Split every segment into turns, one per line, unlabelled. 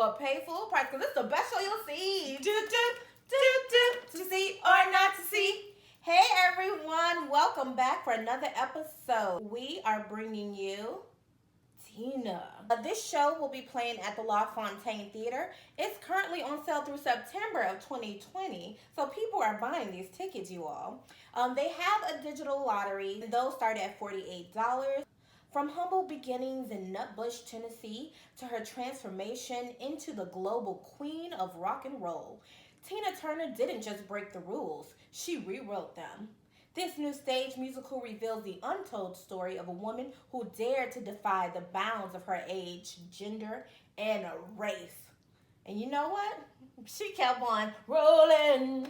or pay full price because it's the best show you'll see. To see or not to see. Hey everyone, welcome back for another episode. We are bringing you Tina. This show will be playing at the La Fontaine Theater. It's currently on sale through September of 2020, so people are buying these tickets, you all. They have a digital lottery. Those start at $48. From humble beginnings in Nutbush, Tennessee, to her transformation into the global queen of rock and roll, Tina Turner didn't just break the rules, she rewrote them. This new stage musical reveals the untold story of a woman who dared to defy the bounds of her age, gender, and race. And you know what? She kept on rolling,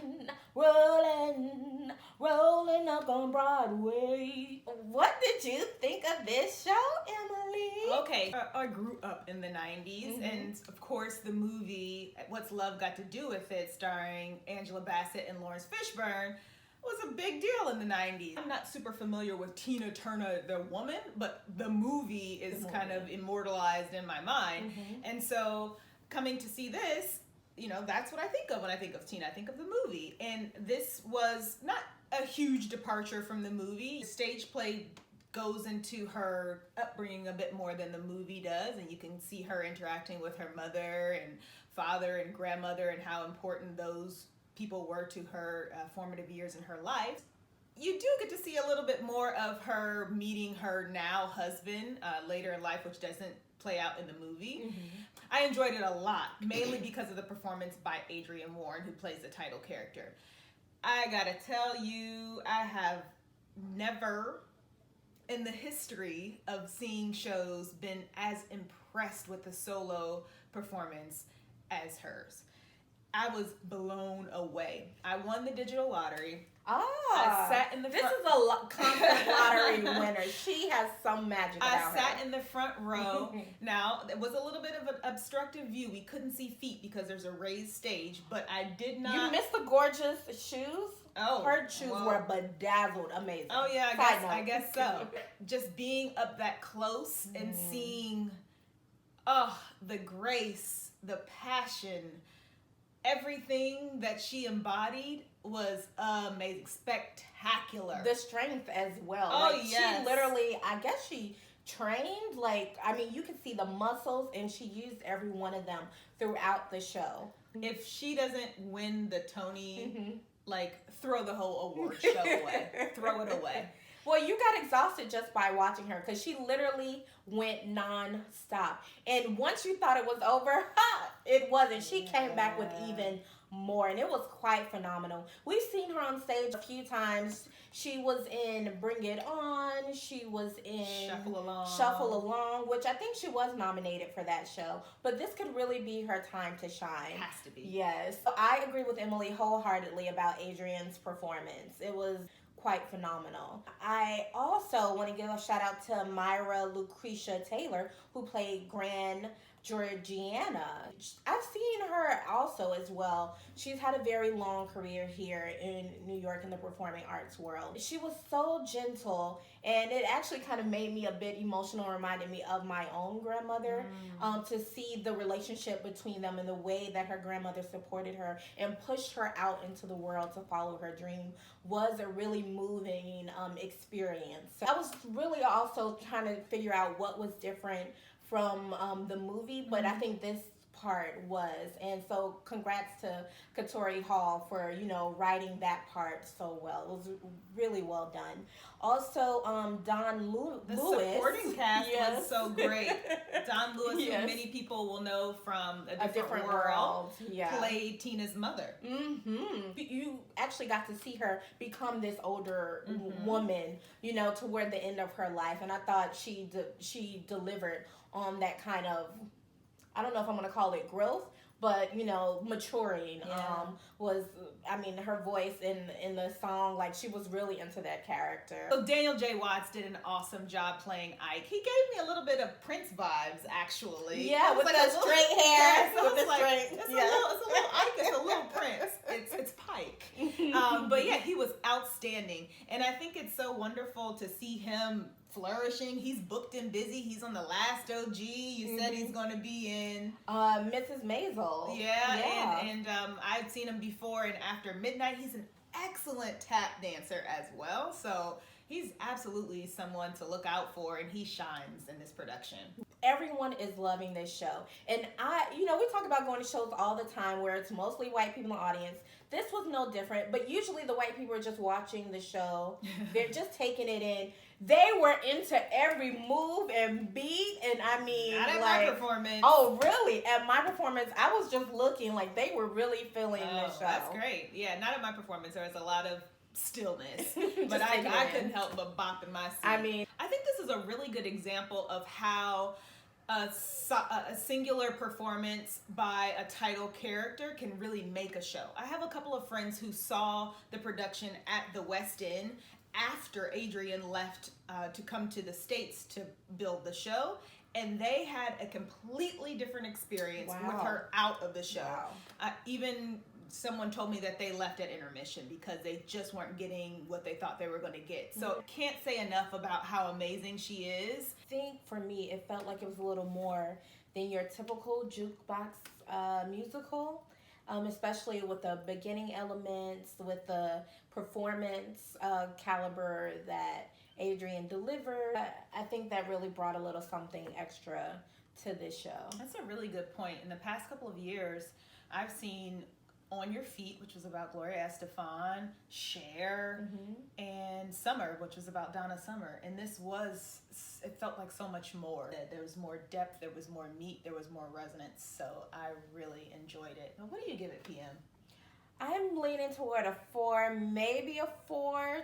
rolling, rolling up on Broadway. What did you think of this show, Emily?
Okay, I grew up in the 90s, and of course the movie What's Love Got to Do With It, starring Angela Bassett and Lawrence Fishburne, was a big deal in the 90s. I'm not super familiar with Tina Turner, the woman, but the movie is kind of immortalized in my mind. And so coming to see this, you know, that's what I think of when I think of Tina. I think of the movie. And this was not a huge departure from the movie. The stage play goes into her upbringing a bit more than the movie does, and you can see her interacting with her mother and father and grandmother and how important those people were to her formative years in her life. You do get to see a little bit more of her meeting her now husband later in life, which doesn't play out in the movie. I enjoyed it a lot, mainly because of the performance by Adrienne Warren, who plays the title character. I gotta tell you, I have never in the history of seeing shows been as impressed with the solo performance as hers. I was blown away. I won the digital lottery. I sat in the front.
This is a content lottery winner. She has some magic about her.
I sat in the front row. Now, it was a little bit of an obstructive view. We couldn't see feet because there's a raised stage, but I did not.
You missed the gorgeous shoes?
Oh,
her shoes were bedazzled, amazing.
Oh yeah, I guess so. Just being up that close and seeing, the grace, the passion, everything that she embodied was amazing, spectacular.
The strength as well.
Oh, yes.
She literally, I guess she trained, you could see the muscles, and she used every one of them throughout the show.
If she doesn't win the Tony, throw the whole award show away. Throw it away.
Well, you got exhausted just by watching her because she literally went non-stop. And once you thought it was over, it wasn't. She came back with even more, and it was quite phenomenal. We've seen her on stage a few times. She was in Bring It On. She was in Shuffle Along, which I think she was nominated for that show. But this could really be her time to shine.
It has to be.
Yes. I agree with Emily wholeheartedly about Adrienne's performance. It was quite phenomenal. I also want to give a shout out to Myra Lucretia Taylor, who played Grand Georgiana. I've seen her also as well. She's had a very long career here in New York in the performing arts world. She was so gentle, and it actually kind of made me a bit emotional, reminded me of my own grandmother, to see the relationship between them and the way that her grandmother supported her and pushed her out into the world to follow her dream was a really moving experience. So I was really also trying to figure out what was different from the movie, but I think this part was, and so congrats to Katori Hall for writing that part so well. It was really well done. Also, Don Lewis.
The supporting cast was so great. Don Lewis, who many people will know from A Different World, played Tina's mother.
You actually got to see her become this older woman, toward the end of her life, and I thought she delivered on that kind of, I don't know if I'm going to call it growth, but maturing.
Yeah.
Was, I mean, her voice in the song, like, she was really into that character.
So Daniel J. Watts did an awesome job playing Ike. He gave me a little bit of Prince vibes, actually.
Yeah, with the straight hair. With the straight.
It's a little Ike. It's a little Prince. It's Pike. But yeah, he was outstanding, and I think it's so wonderful to see him flourishing. He's booked and busy. He's on the last OG. You said he's going to be in
Mrs. Maisel.
Yeah. And I've seen him before and after midnight. He's an excellent tap dancer as well. So he's absolutely someone to look out for, and he shines in this production.
Everyone is loving this show. And we talk about going to shows all the time where it's mostly white people in the audience. This was no different, but usually the white people are just watching the show. They're just taking it in. They were into every move and beat, and I mean,
not at my performance.
Oh, really? At my performance, I was just looking like they were really feeling the show.
That's great. Yeah, not at my performance. There was a lot of stillness, but I couldn't help but bop in my seat.
I mean,
I think this is a really good example of how a singular performance by a title character can really make a show. I have a couple of friends who saw the production at the West End after Adrienne left to come to the States to build the show, and they had a completely different experience with her out of the show.
Wow.
Even someone told me that they left at intermission because they just weren't getting what they thought they were going to get. So can't say enough about how amazing she is.
I think for me, it felt like it was a little more than your typical jukebox musical. Especially with the beginning elements, with the performance caliber that Adrienne delivered. I think that really brought a little something extra to this show.
That's a really good point. In the past couple of years, I've seen On Your Feet, which was about Gloria Estefan, Cher, and Summer, which was about Donna Summer. And it felt like so much more. There was more depth, there was more meat, there was more resonance. So I really enjoyed it. Now, what do you give it, PM?
I'm leaning toward a 4, maybe a 4.25.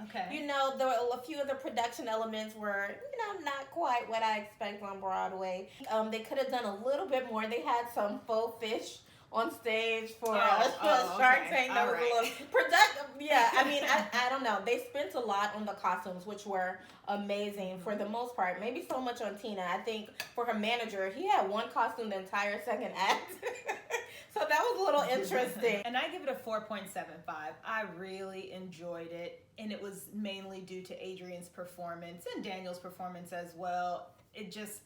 Okay.
A few of the production elements were, not quite what I expect on Broadway. They could have done a little bit more. They had some faux fish on stage for Shark Tank. That was a little productive. Yeah, I mean, I don't know. They spent a lot on the costumes, which were amazing for the most part. Maybe so much on Tina. I think for her manager, he had one costume the entire second act. So that was a little interesting.
And I give it a 4.75. I really enjoyed it, and it was mainly due to Adrienne's performance and Daniel's performance as well. It just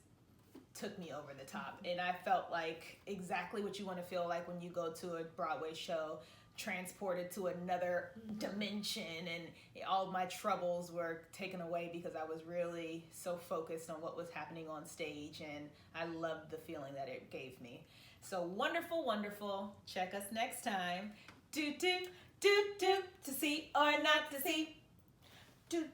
took me over the top, and I felt like exactly what you want to feel like when you go to a Broadway show, transported to another dimension, and all my troubles were taken away because I was really so focused on what was happening on stage, and I loved the feeling that it gave me. So wonderful, wonderful. Check us next time. Do to see or not to see.
Do.